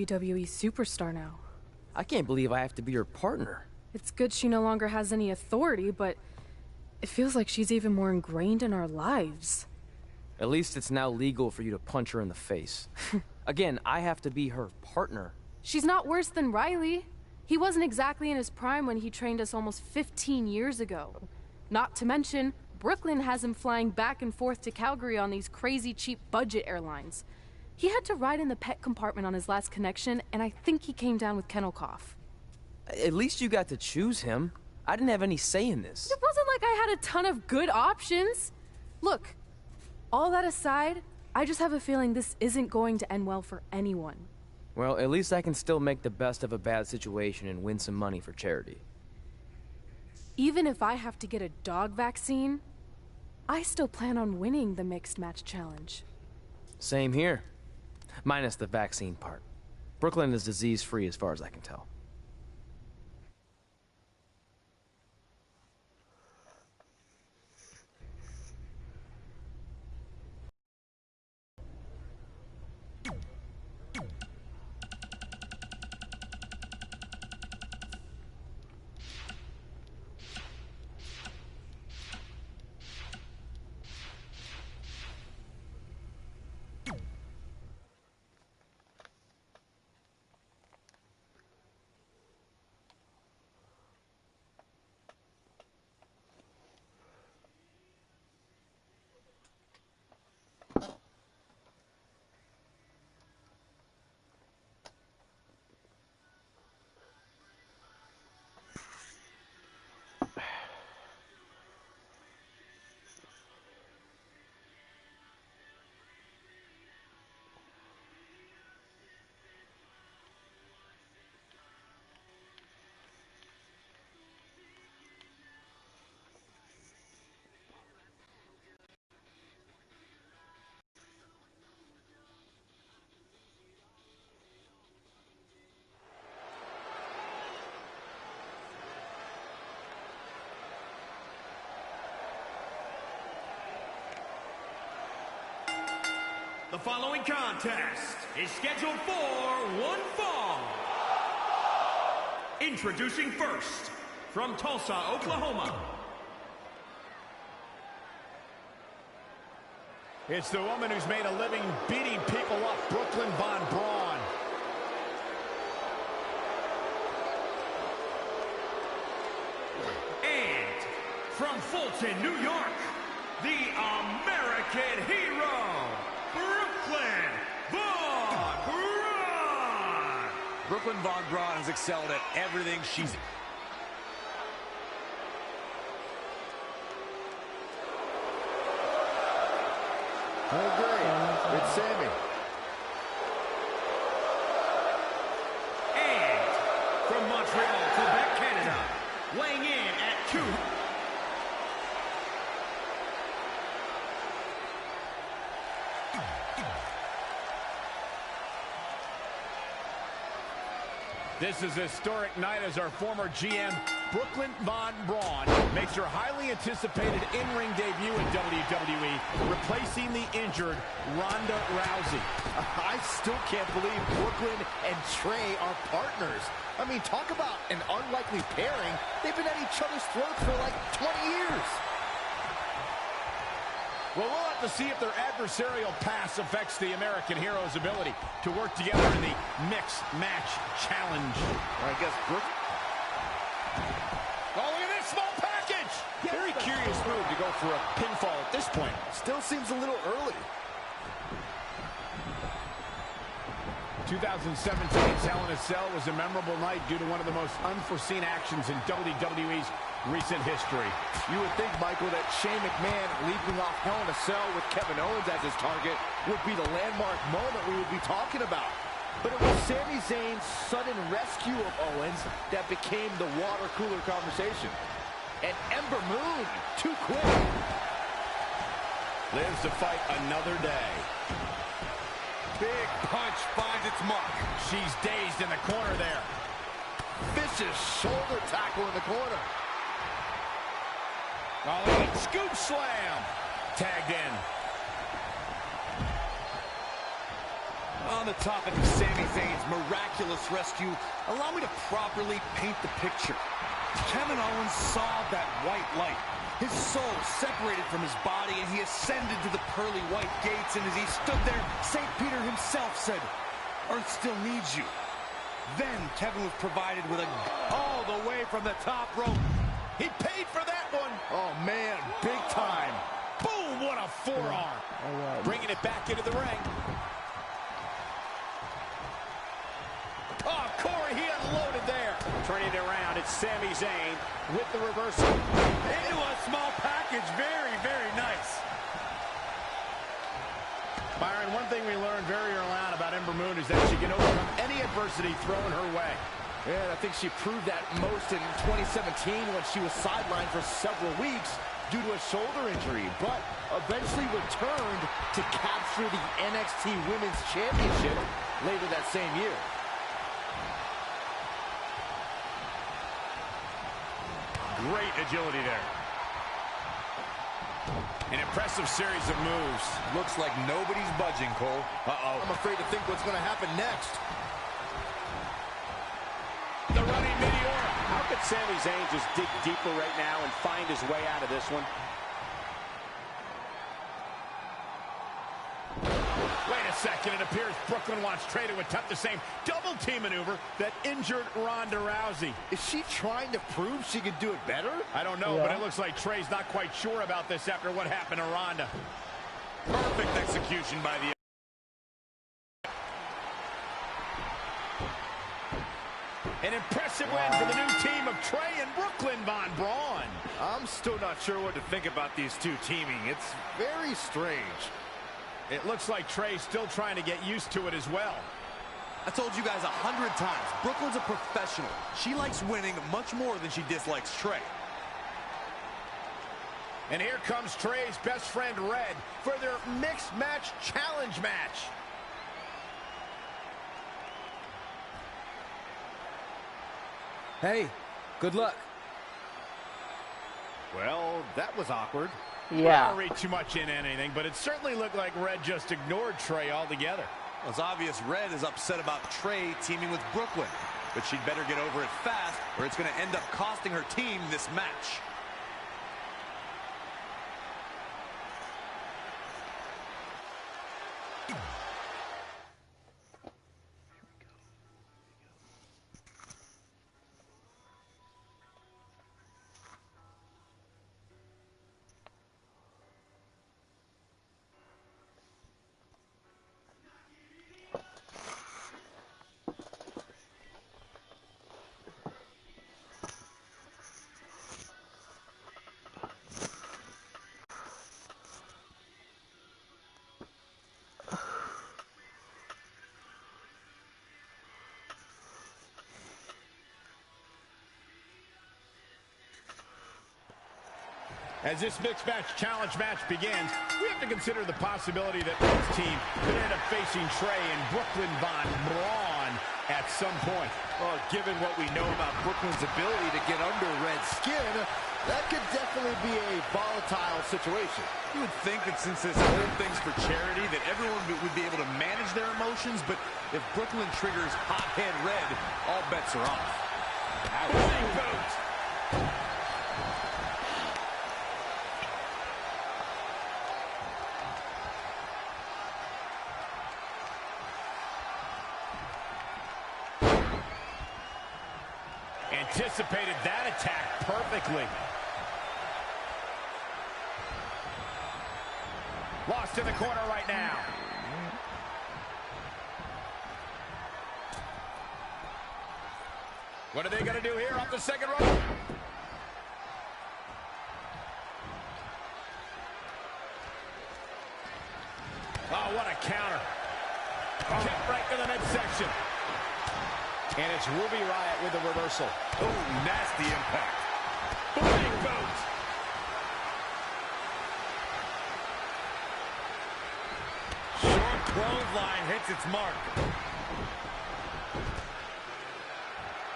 WWE superstar now. I can't believe I have to be her partner. It's good she no longer has any authority, but it feels like she's even more ingrained in our lives. At least it's now legal for you to punch her in the face. Again, I have to be her partner. She's not worse than Riley. He wasn't exactly in his prime when he trained us almost 15 years ago. Not to mention, Brooklyn has him flying back and forth to Calgary on these crazy cheap budget airlines. He had to ride in the pet compartment on his last connection, and I think he came down with kennel cough. At least you got to choose him. I didn't have any say in this. It wasn't like I had a ton of good options. Look, all that aside, I just have a feeling this isn't going to end well for anyone. Well, at least I can still make the best of a bad situation and win some money for charity. Even if I have to get a dog vaccine, I still plan on winning the mixed match challenge. Same here. Minus the vaccine part. Brooklyn is disease-free as far as I can tell. The following contest is scheduled for one fall. Introducing first, from Tulsa, Oklahoma. It's the woman who's made a living beating people up, Brooklyn Von Braun. And from Fulton, New York, the American Hero, Brooklyn Von Braun. Brooklyn Von Braun has excelled at everything she's... Oh, great. It's Sammy. And from Montreal, Quebec, Canada, weighing in at 2... This is a historic night as our former GM, Brooklyn Von Braun, makes her highly anticipated in-ring debut in WWE, replacing the injured Ronda Rousey. I still can't believe Brooklyn and Trey are partners. I mean, talk about an unlikely pairing. They've been at each other's throats for like 20 years. Well, we'll have to see if their adversarial pass affects the American Hero's ability to work together in the Mixed Match Challenge. I guess Brooklyn... Oh, look at this small package! Very curious move to go for a pinfall at this point. Still seems a little early. 2017's Hell in a Cell was a memorable night due to one of the most unforeseen actions in WWE's recent history. You would think, Michael, that Shane McMahon leaping off Hell in a Cell with Kevin Owens as his target would be the landmark moment we would be talking about. But it was Sami Zayn's sudden rescue of Owens that became the water cooler conversation. And Ember Moon, too quick. Lives to fight another day. Big punch finds its mark. She's dazed in the corner there. Vicious shoulder tackle in the corner. Oh, scoop slam. Tagged in. On the topic of Sami Zayn's miraculous rescue, allow me to properly paint the picture. Kevin Owens saw that white light. His soul separated from his body, and he ascended to the pearly white gates, and as he stood there, St. Peter himself said, "Earth still needs you." Then Kevin was provided with a all the way from the top rope. He paid for that one. Oh, man, big time. Boom, what a forearm. Bringing it back into the ring. Oh, Corey, he unloaded there. Turning it around, it's Sami Zayn with the reversal. Into a small package. Very, very nice. Byron, one thing we learned very early on about Ember Moon is that she can overcome any adversity thrown her way. And I think she proved that most in 2017 when she was sidelined for several weeks due to a shoulder injury, but eventually returned to capture the NXT Women's Championship later that same year. Great agility there. An impressive series of moves. Looks like nobody's budging, Cole. Uh-oh. I'm afraid to think what's going to happen next. The running meteor. How could Sami Zayn just dig deeper right now and find his way out of this one? Wait a second. It appears Brooklyn wants Trey to attempt the same double team maneuver that injured Ronda Rousey. Is she trying to prove she could do it better? I don't know, but it looks like Trey's not quite sure about this after what happened to Ronda. Perfect execution by the... An impressive win for the new team of Trey and Brooklyn Von Braun. I'm still not sure what to think about these two teaming. It's very strange. It looks like Trey's still trying to get used to it as well. I told you guys 100 times, Brooklyn's a professional. She likes winning much more than she dislikes Trey. And here comes Trey's best friend, Red, for their mixed match challenge match. Hey, good luck. Well, that was awkward. I don't read too much into anything, but it certainly looked like Red just ignored Trey altogether. Well, it's obvious Red is upset about Trey teaming with Brooklyn, but she'd better get over it fast or it's going to end up costing her team this match. As this mixed match challenge match begins, we have to consider the possibility that Red's team could end up facing Trey and Brooklyn Von Braun at some point. Well, given what we know about Brooklyn's ability to get under Red's skin, that could definitely be a volatile situation. You would think that since this whole thing's for charity, that everyone would be able to manage their emotions, but if Brooklyn triggers hothead Red, all bets are off. Big boot. Anticipated that attack perfectly. Lost in the corner right now. What are they going to do here off the second rope? Oh, what a counter. Kick right to the midsection. And it's Ruby Riott with the reversal. Oh, nasty impact. Big boot. Short clothesline hits its mark.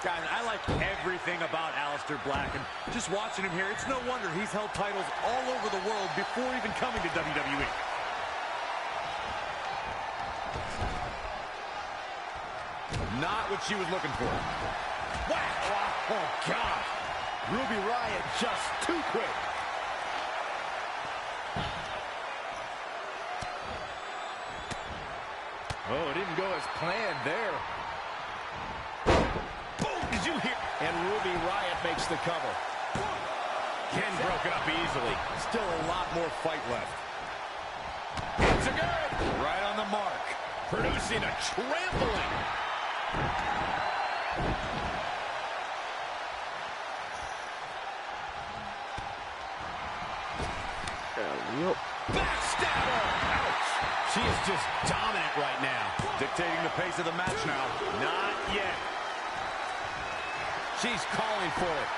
Guys, I like everything about Aleister Black, and just watching him here, it's no wonder he's held titles all over the world before even coming to WWE. Not what she was looking for. Whack! Oh, God. Ruby Riott just too quick. Oh, it didn't go as planned there. Boom! Did you hear? And Ruby Riott makes the cover. Ken broke it up easily. Still a lot more fight left. It's a good. Right on the mark. Producing a trampling. Backstabber! Ouch! She is just dominant right now. Dictating the pace of the match now. Not yet. She's calling for it.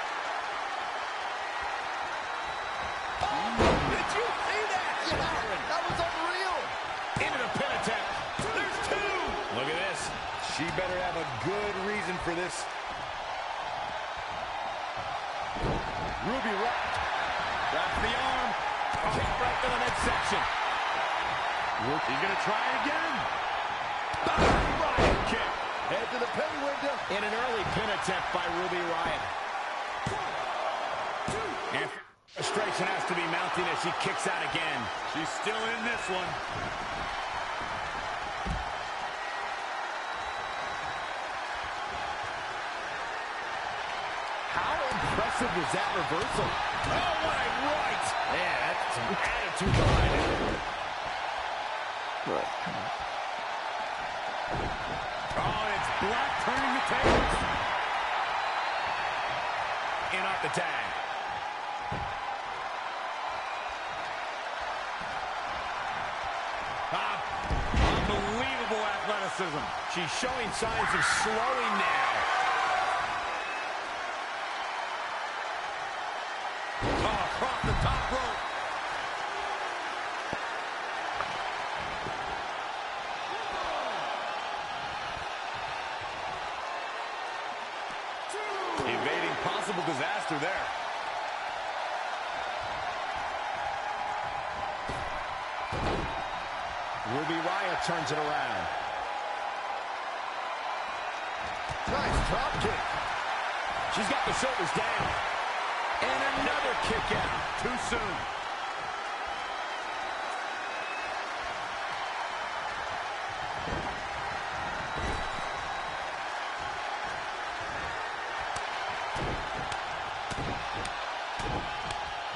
Did you see that? Yeah, that was unreal. Into the pin attempt. There's two. Look at this. She better have a good reason for this. Ruby Riott. Wraps the arm. Kick right to the midsection. He's going to try it again. Riot kick. Head to the pay window. In an early pin attempt by Ruby Riott. And frustration has to be mounting as she kicks out again. She's still in this one. How impressive was that reversal? Oh, what a right. Yeah, that's some attitude behind it. Oh, it's Black turning the tables. In off the tag. Unbelievable athleticism. She's showing signs of slowing now. Oh, across the top rope. Evading possible disaster there. Ruby Riott turns it around. Nice drop kick. She's got the shoulders down. And another kick out. Too soon.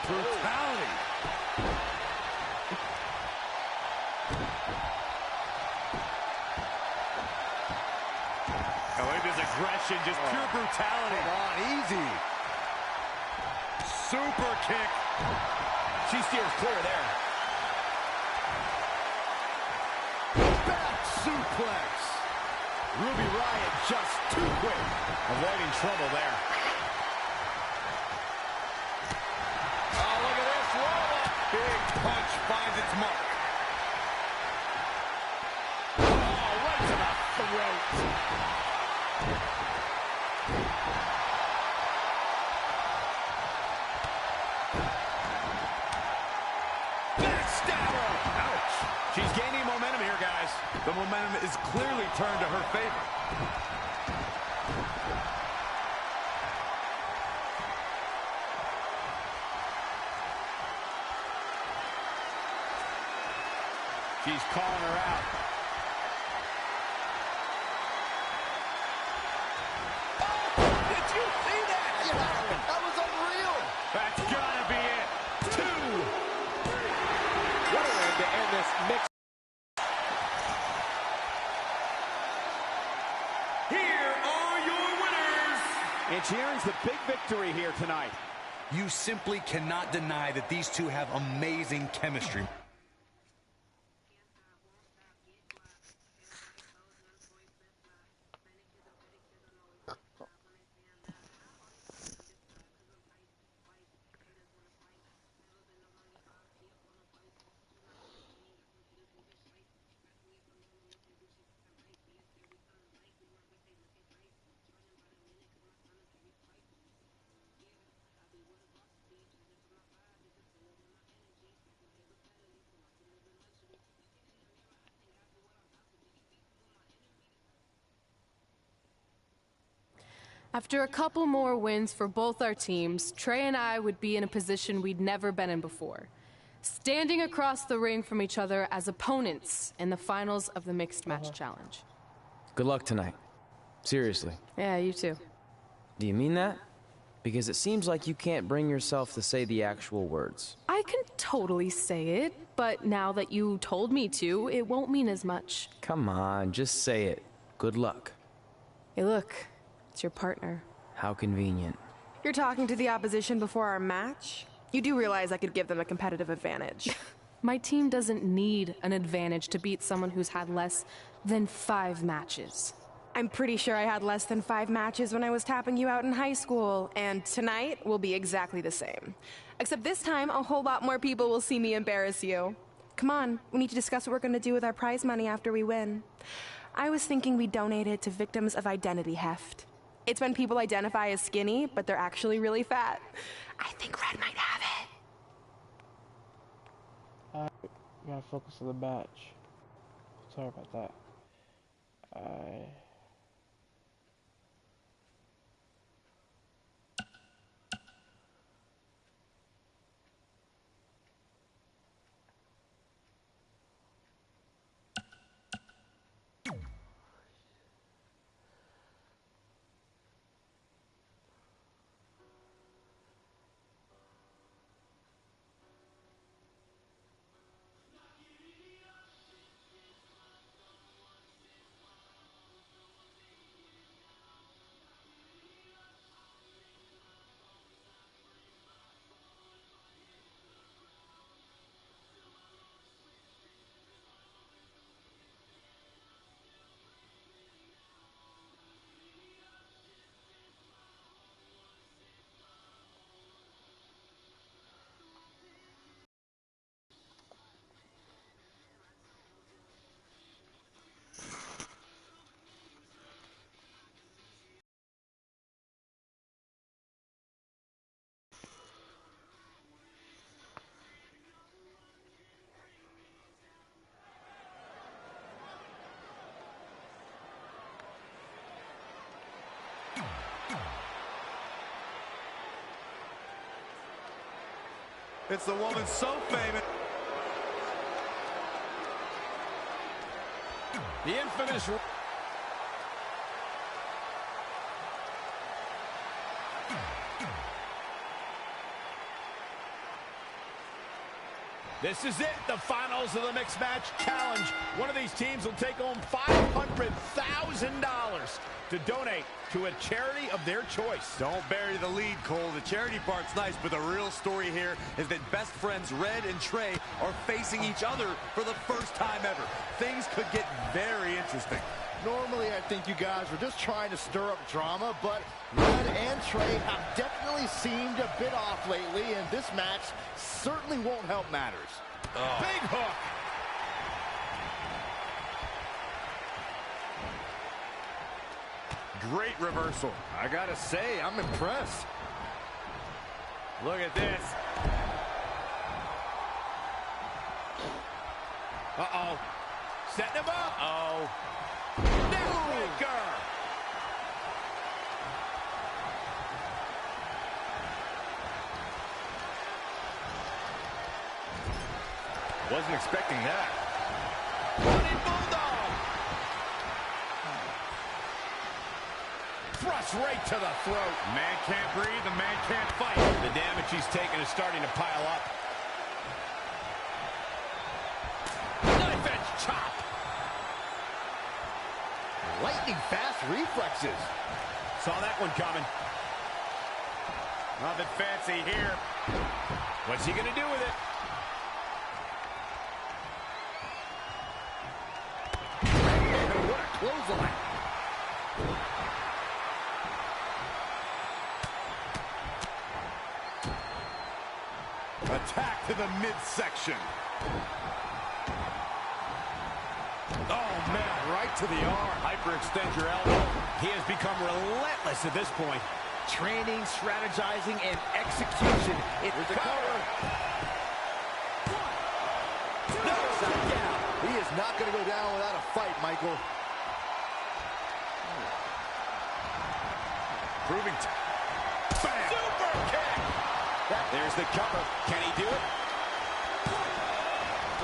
Brutality. Oh, look at this aggression, just pure brutality. Come on, easy. Super kick. She steers clear there. Back suplex. Ruby Riott just too quick. Avoiding trouble there. Oh, look at this. Roll up. Big punch finds its mark. Oh, right to the throat. Backstabber. Ouch. She's gaining momentum here, guys. The momentum is clearly turned to her favor. She's calling her out. Did you see that? Yeah, that was unreal. That's gotta be it. Two. What a way to end this mix. Here are your winners. And she earns the big victory here tonight. You simply cannot deny that these two have amazing chemistry. After a couple more wins for both our teams, Trey and I would be in a position we'd never been in before. Standing across the ring from each other as opponents in the finals of the Mixed Match Challenge. Good luck tonight. Seriously. Yeah, you too. Do you mean that? Because it seems like you can't bring yourself to say the actual words. I can totally say it, but now that you told me to, it won't mean as much. Come on, just say it. Good luck. Hey, look. It's your partner. How convenient. You're talking to the opposition before our match? You do realize I could give them a competitive advantage. My team doesn't need an advantage to beat someone who's had less than 5 matches. I'm pretty sure I had less than 5 matches when I was tapping you out in high school, and tonight will be exactly the same. Except this time, a whole lot more people will see me embarrass you. Come on, we need to discuss what we're going to do with our prize money after we win. I was thinking we donate it to victims of identity heft. It's when people identify as skinny, but they're actually really fat. I think Red might have it. We gotta focus on the match. Sorry about that. It's the woman so famous. The infamous... This is it, the finals of the Mixed Match Challenge. One of these teams will take home $500,000 to donate to a charity of their choice. Don't bury the lead, Cole. The charity part's nice, but the real story here is that best friends Red and Trey are facing each other for the first time ever. Things could get very interesting. Normally, I think you guys were just trying to stir up drama, but Red and Trey have definitely seemed a bit off lately, and this match certainly won't help matters. Oh. Big hook. Great reversal. I gotta say, I'm impressed. Look at this. Uh-oh. Setting him up. Uh-oh. Neckbreaker. Wasn't expecting that. Running bulldog. Thrust right to the throat. Man can't breathe, the man can't fight. The damage he's taken is starting to pile up. Knife edge chop. Lightning fast reflexes. Saw that one coming. Nothing fancy here. What's he gonna do with it? What a clothesline. Attack to the midsection. Oh, man, right to the arm. Hyperextend your elbow. He has become relentless at this point. Training, strategizing, and execution. It's the cover. No, down. He is not going to go down without a fight, Michael. proving. Bang. Super kick. There's the cover. Can he do it?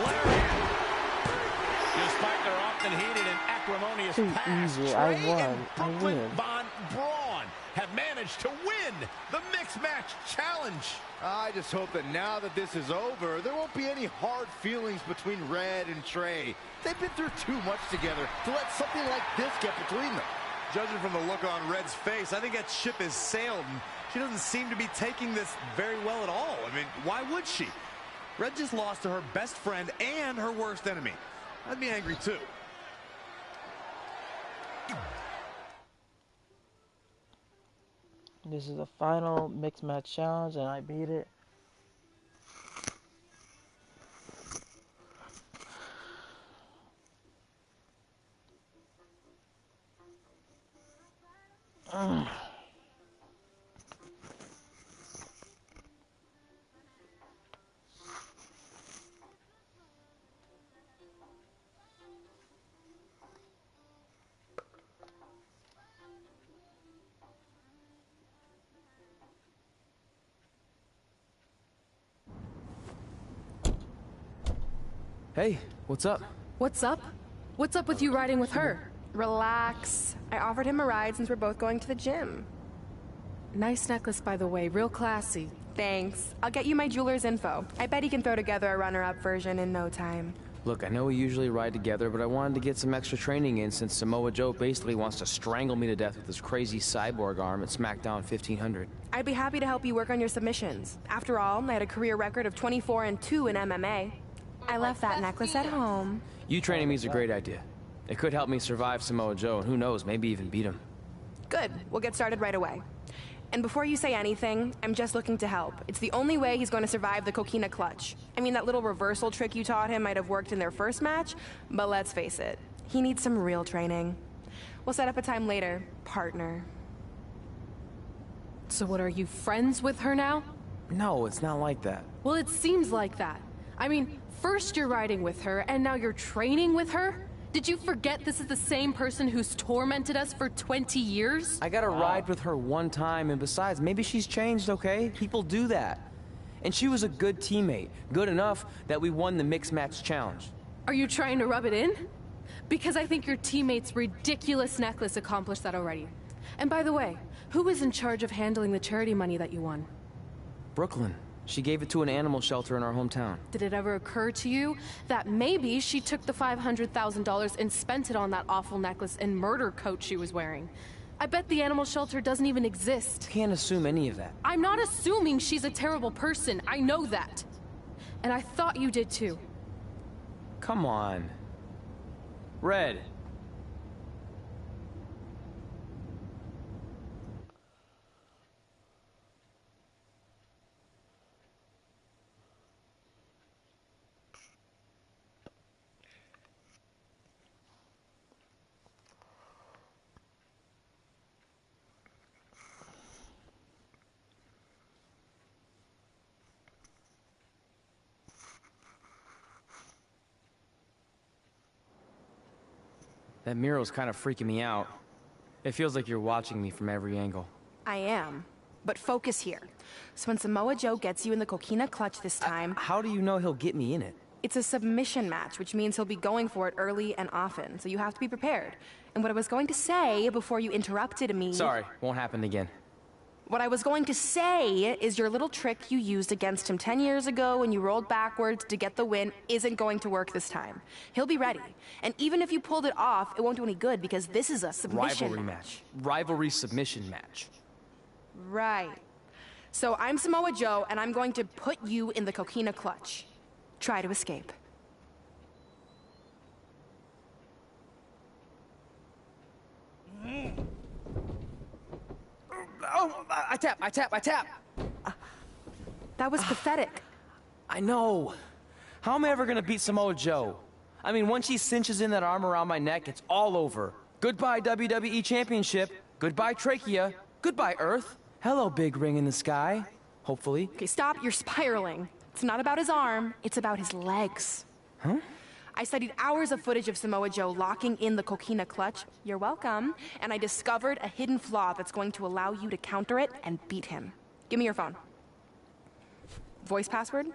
Lariat. Despite their often heated and acrimonious past, easy. Trey I and won. I Brooklyn win. Von Braun have managed to win the Mixed Match Challenge. I just hope that now that this is over, there won't be any hard feelings between Red and Trey. They've been through too much together to let something like this get between them. Judging from the look on Red's face, I think that ship has sailed, and she doesn't seem to be taking this very well at all. I mean, why would she? Red just lost to her best friend and her worst enemy. I'd be angry too. This is the final mixed match challenge, and I beat it. Hey, what's up? What's up? What's up with you riding with her? Relax. I offered him a ride since we're both going to the gym. Nice necklace, by the way. Real classy. Thanks. I'll get you my jeweler's info. I bet he can throw together a runner-up version in no time. Look, I know we usually ride together, but I wanted to get some extra training in since Samoa Joe basically wants to strangle me to death with his crazy cyborg arm at SmackDown 1500. I'd be happy to help you work on your submissions. After all, I had a career record of 24-2 in MMA. I left that necklace at home. You training me is a great idea. It could help me survive Samoa Joe, and who knows, maybe even beat him. Good. We'll get started right away. And before you say anything, I'm just looking to help. It's the only way he's going to survive the coquina clutch. I mean, that little reversal trick you taught him might have worked in their first match, but let's face it, he needs some real training. We'll set up a time later, partner. So what, are you friends with her now? No, it's not like that. Well, it seems like that. I mean, first you're riding with her, and now you're training with her? Did you forget this is the same person who's tormented us for 20 years? I got a ride with her one time, and besides, maybe she's changed, okay? People do that. And she was a good teammate. Good enough that we won the Mixed Match Challenge. Are you trying to rub it in? Because I think your teammate's ridiculous necklace accomplished that already. And by the way, who was in charge of handling the charity money that you won? Brooklyn. She gave it to an animal shelter in our hometown. Did it ever occur to you that maybe she took the $500,000 and spent it on that awful necklace and murder coat she was wearing? I bet the animal shelter doesn't even exist. Can't assume any of that. I'm not assuming she's a terrible person. I know that. And I thought you did too. Come on. Red. That mural's kind of freaking me out. It feels like you're watching me from every angle. I am. But focus here. So when Samoa Joe gets you in the coquina clutch this time... How do you know he'll get me in it? It's a submission match, which means he'll be going for it early and often, so you have to be prepared. And what I was going to say before you interrupted me... Sorry, won't happen again. What I was going to say is your little trick you used against him 10 years ago when you rolled backwards to get the win isn't going to work this time. He'll be ready. And even if you pulled it off, it won't do any good because this is a submission Rivalry match. Rivalry submission match. Right. So I'm Samoa Joe, and I'm going to put you in the coquina clutch. Try to escape. Oh, I tap. That was pathetic. I know. How am I ever gonna beat Samoa Joe? I mean, once she cinches in that arm around my neck, it's all over. Goodbye, WWE Championship. Goodbye, Trachea. Goodbye, Earth. Hello, big ring in the sky. Hopefully. Okay, stop. You're spiraling. It's not about his arm. It's about his legs. Huh? I studied hours of footage of Samoa Joe locking in the coquina clutch. You're welcome. And I discovered a hidden flaw that's going to allow you to counter it and beat him. Give me your phone. Voice password?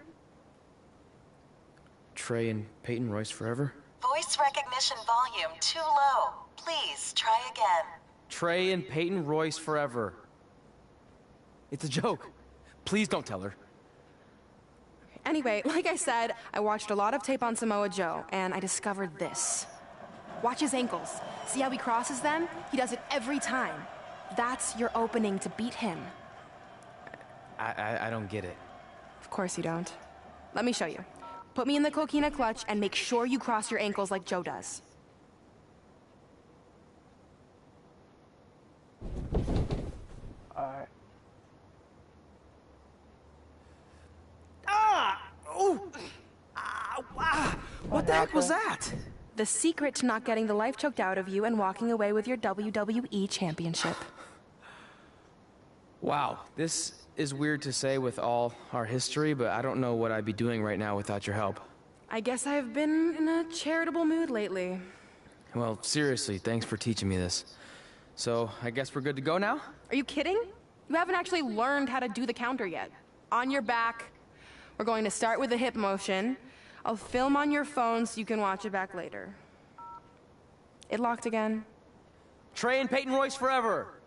Trey and Peyton Royce forever? Voice recognition volume too low. Please try again. Trey and Peyton Royce forever. It's a joke. Please don't tell her. Anyway, like I said, I watched a lot of tape on Samoa Joe, and I discovered this. Watch his ankles. See how he crosses them? He does it every time. That's your opening to beat him. I don't get it. Of course you don't. Let me show you. Put me in the coquina clutch and make sure you cross your ankles like Joe does. Alright. What the heck was that? The secret to not getting the life choked out of you and walking away with your WWE Championship. Wow, this is weird to say with all our history, but I don't know what I'd be doing right now without your help. I guess I've been in a charitable mood lately. Well, seriously, thanks for teaching me this. So, I guess we're good to go now? Are you kidding? You haven't actually learned how to do the counter yet. On your back. We're going to start with the hip motion. I'll film on your phone so you can watch it back later. It locked again. Trey and Peyton Royce forever!